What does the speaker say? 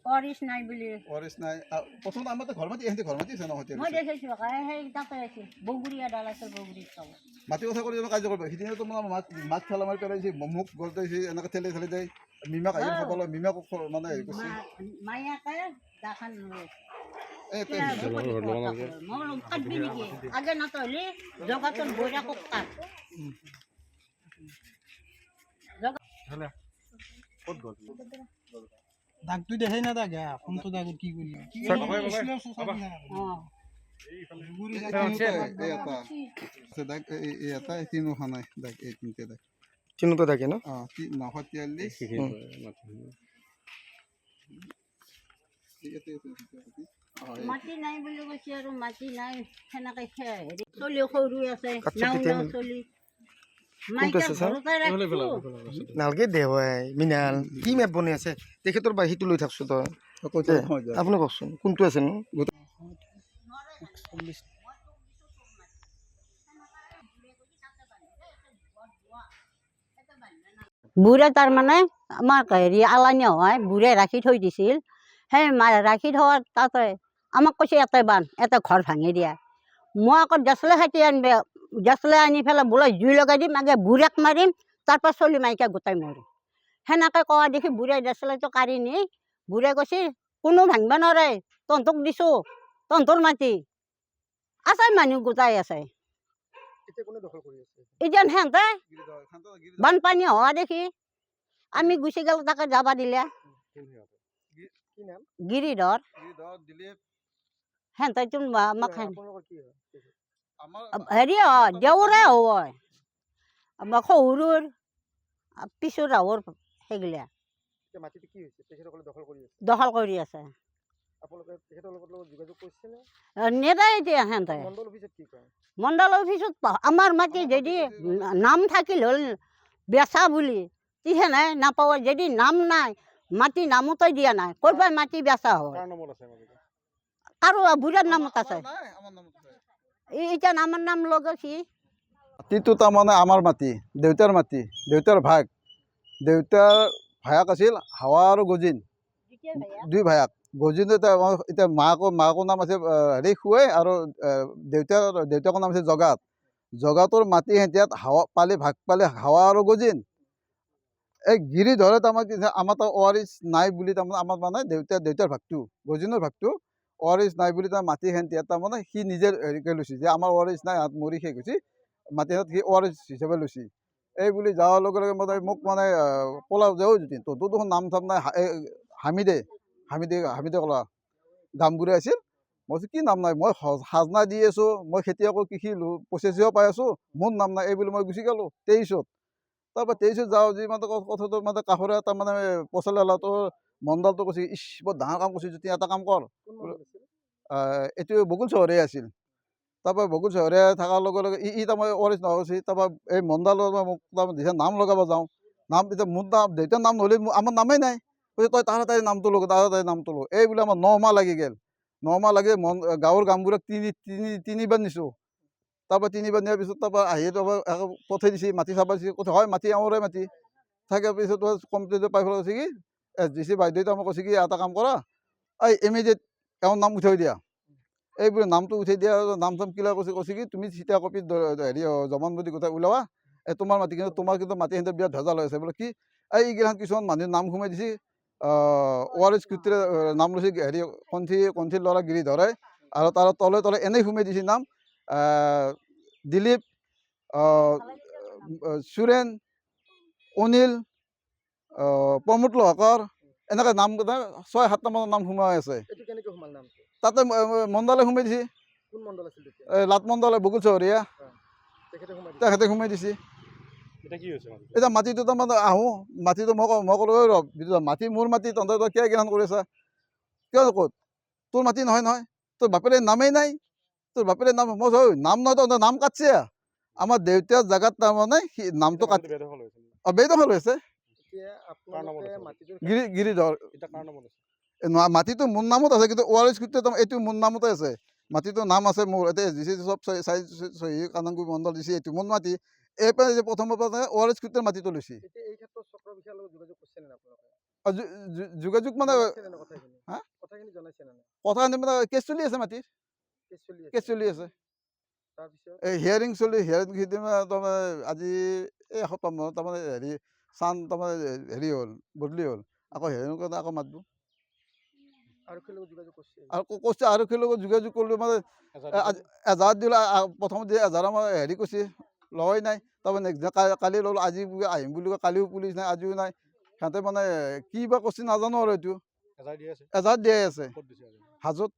ওয়ারিশ নাই বলি ওয়ারিশ নাই প্রথম আমাদের ঘর মাটি এখানে ঘর মাটি আছে না হতে মই দেখাইছো সেই তাতে আছে বগুড়িয়া ডাল আছে বগুড়ির তল মাটি কথা করে যেন কাজ করবে সিদিনা তো মানে মাছ খেলা মাৰি পেলাইছে মুখ গলতাইছে এনেকৈ ঠেলে ঠেলে যায় মিমাক আহি খবৰ লয় মিমাক মানে হেৰি কৰিছে মায়াকে দাখান লৈ এই কাটবি নেকি আগে নতলি জগাতন বইরা কক কাট ক'ত গ'ল দাগটো দেখাই না দাগ কোনটো দাগ কি কৰিলি এটা তিনো খানাই দাগ এই তিনটে দাগ চিহ্নটা থাকে না 943 মাটি নাই বুলি কৈছে আৰু মাটি নাই সেনেকে চলি সৰু আছে নাও চলি নালগে দে হয় মিনাল কি মেপ বনাই আছে তেখেতৰ বাহিৰটো লৈ থাকছো তই আপুনি কওকচোন কোনটো আছে নো বুঢ়ে তাৰমানে আমাক হেৰি আলানি হয় বুঢ়ে ৰাখি থৈ দিছিল সেই ৰাখি থোৱাৰ তাতে আমাক কৈছে এটা বান এটা ঘৰ ভাঙি দিয়া মই আকৌ ডেচলে খাটি আনিব ডেচলে আনি পেলাই বোলে জুই লগাই দিম আগে বুঢ়াক মাৰিম তাৰপৰা চলি মাইকে গোটাই মৰিম সেনেকৈ কোৱা দেখি বুঢ়াই ডেচলেটো কাঢ়ি নি বুঢ়াই কৈছে কোনো ভাঙিব নোৱাৰে তহঁতক দিছোঁ তহঁতৰ মাটি আছে মানুহ গোটাই আছে এতিয়া সিহঁতে বানপানী হোৱা দেখি আমি গুচি গ'লো তাকে যাবা দিলে গিৰিধৰ সিহঁতে আমাক হেৰি হয় দেউৰে হয় আমাৰ শহুৰৰ পিছৰ ৰাৱৰ সেইগিলা দখল কৰি আছে নেদাই এতিয়া সিহঁতে মণ্ডল অফিচত আমাৰ মাটি যদি নাম থাকিল হ'ল বেচা বুলি তিহে নাই নাপাব যদি নাম নাই মাটি নামতে দিয়া নাই ক'ৰ পৰা মাটি বেচা হয় কাৰো বুঢ়াৰ নামত আছে এতিয়া আমাৰ নাম লগাইছি মাটিটো তাৰমানে আমাৰ মাটি দেউতাৰ ভাগ দেউতাৰ ভায়েক আছিল হাৱা আৰু গজিন দুই ভায়েক গজিন এতিয়া মাকৰ নাম আছে হেৰি খুৱাই আৰু দেউতাকৰ নাম আছে জগাতৰ মাটি সিহঁত হাৱা পালে ভাগ পালে হাৱা আৰু গজিন এই গিৰিধৰে তাৰমানে আমাৰ তাৰ ৱাৰিছ নাই বুলি তাৰমানে আমাৰ মানে দেউতাৰ ভাগটো গজিনৰ ভাগটো ৱাৰিছ নাই বুলি তাৰ মাটি সিহঁত তাৰমানে সি নিজে হেৰি কৰি লৈছে যে আমাৰ ৱাৰিছ নাই হাত মৰি শেষ হৈছে মাটিহঁত সি ৱাৰিছ হিচাপে লৈছে এই বুলি যাৱাৰ লগে লগে মানে মোক মানে ক'লা যাওঁ যদি তহঁতৰ দেখোন নাম চাম নাই হামিদে ক'লা গামবুঢ়ী আছিল মই কৈছোঁ কি নাম নাই মই খাজনা দি আছোঁ মই খেতিয়কৰ কৃষি প্ৰচেচিও পাই আছোঁ মোৰ নাম নাই এই বুলি মই গুচি গ'লোঁ 23ত তাৰপৰা 23ত যাওঁ যি মানে কথাটো মানে কাষৰে তাৰমানে পচলা লাটো মণ্ডলটো কৈছে ইছ বৰ ডাঙৰ কাম কৰিছোঁ যদি এটা কাম কৰ এইটো বকুল চহৰে আছিল তাৰপৰা বকুল চহৰে থকাৰ লগে লগে তাৰমানে ৱাৰিছ নহৈছে তাৰপৰা এই মণ্ডলৰ মোক তাৰমানে দিছে নাম লগাব যাওঁ নাম এতিয়া মোৰ নাম দেউতাৰ নাম নহ'লে আমাৰ নামেই নাই কৈছে তই তাৰে নামটো লগ নামটো লগ এই বোলে আমাৰ 9 মাহ লাগি গ'ল 9 মাহ লাগি গাঁৱৰ গামবোৰক তিনিবাৰ নিছোঁ তাৰপৰা 3বাৰ নিয়াৰ পিছত তাৰপৰা আহি পঠাই দিছে মাটি চাব দিছে কৈছে হয় মাটি আমাৰে মাটি থকাৰ পিছত কমপ্লিট পাই পেলাই কৈছে কি SDC বাইদেউতে আমাক কৈছে কি এটা কাম কৰা এই ইমিডিয়েট এওঁৰ নাম উঠাই দিয়া এইবোৰে নামটো উঠাই দিয়া নাম চাম কিলা কৈছে কি তুমি চিটা কপি হেৰি জমানবন্দী গোটাই ওলাবা তোমাৰ মাটি কিন্তু মাটি সিহঁতে বিৰাট ভেজাল হৈ আছে বোলে কি এইগিলাখান কিছুমান মানুহে নাম সোমাই দিছে ৱাৰিছ কৃতিৰে নাম লৈছে হেৰি কণ্ঠীৰ ল'ৰা গিৰিধৰে আৰু তাৰ তলে এনেই সোমাই দিছে নাম দিলীপ সুৰেন অনিল প্ৰমোদ লহকৰ এনেকৈ নাম 6-7টা মানৰ নাম সোমাই আছে তাতে মণ্ডলে সোমাই দিছে লাট মণ্ডলে বকুল চহৰীয়া তেখেতে সোমাই দিছে এতিয়া মাটিটো তাৰমানে আহোঁ মাটিটো মই ক'লো ৰ মাটি মোৰ মাটি তহঁতে তই কিয় গিলাখান কৰি আছা কিয় ক'ত তোৰ মাটি নহয় তোৰ বাপেৰে নামেই নাই তোৰ বাপেৰে নাম মই নাম নহয় তহঁতৰ নাম কাটছে আমাৰ দেউতাৰ জেগাত তাৰমানে নামটো কাটি বেদখল হৈছে গিৰিধৰ মাটিটো মোৰ নামত আছে কিন্তু ৱাৰিছ কৃতিৰে এইটো মোৰ নামতে আছে মাটিটো নাম আছে মোৰ এতিয়া দিছে চব কানাংগুৰি মণ্ডল দিছে এইটো মোৰ মাটি এইপাৰে যে প্ৰথমৰ পৰা ৱাৰিছ কৃতিৰে মাটিটো লৈছে যোগাযোগ মানে কথাখিনি জনাইছে নে নাই কথাখিনি মানে কেছ চলি আছে মাটিৰ কেছ চলি আছে কেছ চলি আছে তাৰপিছত এই হিয়াৰিং চলি হিয়াৰিং সিদিনা তাৰমানে আজি এই এসপ্তাহ মানত তাৰমানে হেৰি চান তাৰমানে হেৰি হ'ল বদলি হ'ল আকৌ হিয়াৰিং কাৰণে আকৌ মাতব আৰক্ষীৰ লগত যোগাযোগ কৰিছে আৰু কৈছে আৰক্ষীৰ লগত যোগাযোগ কৰিলোঁ মানে এজাহাৰ দিলে প্ৰথমতে এজাহাৰ আমাৰ হেৰি কৈছে লোৱাই নাই তাৰপৰা নেক্সট কালি ল'লোঁ আজি আহিম বুলি কয় কালিও পুলিচ নাই আজিও নাই সিহঁতে মানে কি বা কৈছে নাজানো আৰু এইটো এজাহাৰ দিয়াই আছে হাজোত